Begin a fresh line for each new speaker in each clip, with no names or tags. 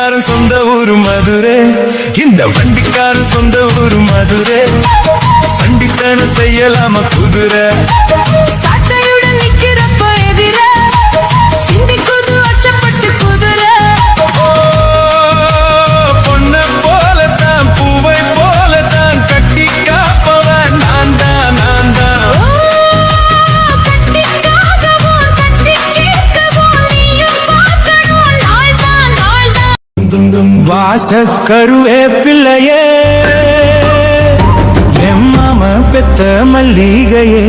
வண்டிக்காரன் சொந்த ஊரு மதுரை, இந்த வண்டிக்காரன் சொந்த ஊரு மதுரை. சண்டித்தனம் செய்யலாம குதிரை
சட்டையுடன் நிக்கிறப்ப எதிர சிந்திக்குது அச்சப்பட்டு குதிரை.
பொண்ண போலத்தான் பூவை போலத்தான் கட்டி காப்பவன் நான் தான் நான் தான். வாசக்கருவே பிள்ளையே எம்மாம பெத்த மல்லிகையே,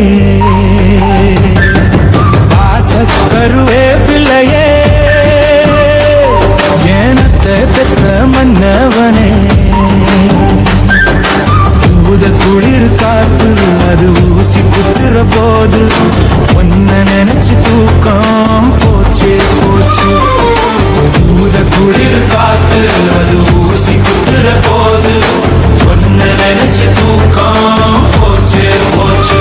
வாசக்கருவே பிள்ளையே ஏனத்தை பெத்த மன்னவனே. ஊத குளிர் காத்து அது ஊசி குத்துற போது ஒன்ன நினைச்சு தூக்கம் போச்சே போச்சு. ஊத குளிர் காத்து அது ஊசி குத்துற போது ஒன்ன நினைச்சு தூக்கம் போச்சே போச்சு.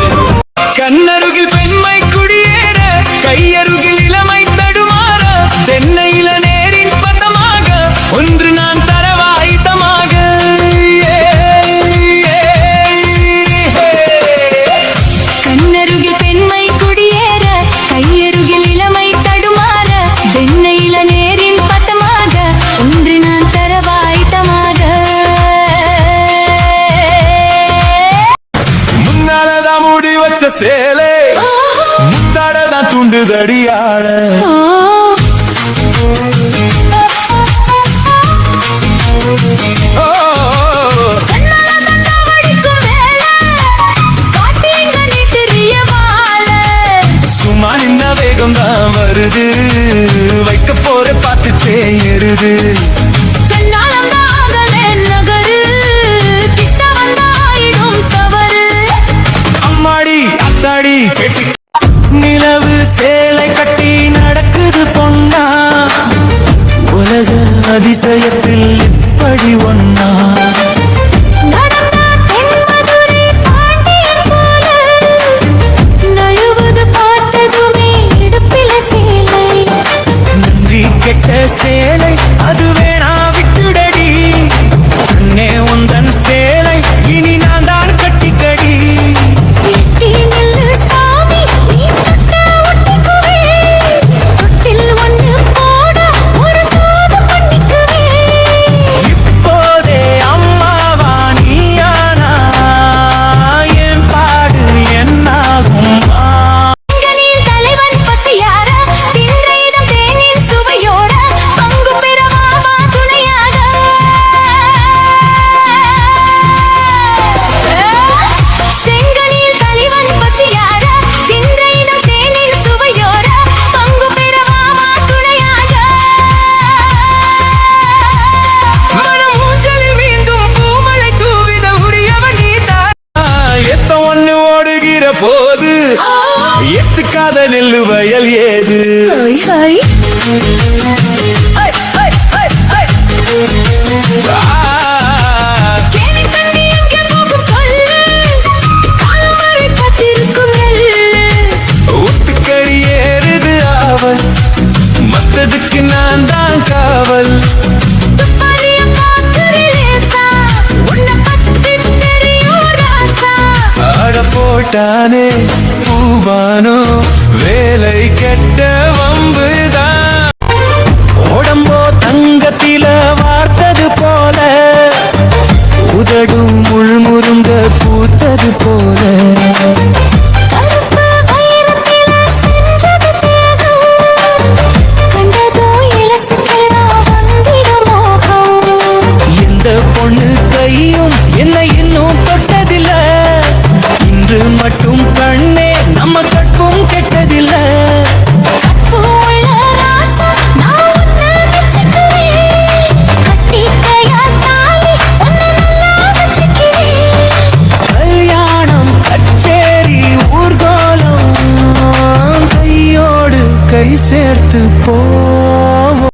கண்ணருகில் பெண்மை குடியேற கையருகில் இளமை தடுமாற தென்னையில நேரின் பதமாக ஒன்று நான் தரவாயுதமாக.
கண்ணருகில் பெண்மை குடியேற கையருகில் இளமை தடுமாற தென்னையில நேரின் பதமாக ஒன்று நான் தரவாயுதமாக.
முன்னாலதான் மூடி வச்ச சேலை முத்தாடதான் துண்டுதடியாட. சும்மா நின்ன வேகம் தான் வருது வைக்க போற பார்த்து சேருது. அம்மாடி அத்தாடி கெட்டி நிலவு சேலை கட்டி நடக்குது பொன்னா உலக அதிசயத்தில் இப்படி ஒன்னா. நன்றி கெட்ட சேலை அது வேணா விட்டுடடி அண்ணே உந்தன் சேலை இனி நான் தான் கட்டிக்கடி. இப்போதே அம்மாவா நீயானா என் பாடு என்னாகும். போது எத்துக்காத நெல்லு வயல் ஏது. ஒத்துக்கடி ஏறுது அவள் மத்ததுக்கு நான் தான் காவல். போட்டானே பூவானோ வேலை கெட்ட வம்புதான். உடம்போ தங்கத்தில வார்த்தது போல உதடும் முள்முருங்க பூத்தது போல. எந்த பொண்ணு கையும் என்னை இன்னும் தொட்டதில்ல இன்று மட்டும் கண்ணே நம்ம கட்பும் கெட்டதில்ல. கல்யாணம் கச்சேரி ஊர்கோலம் கையோடு கை சேர்த்து போ.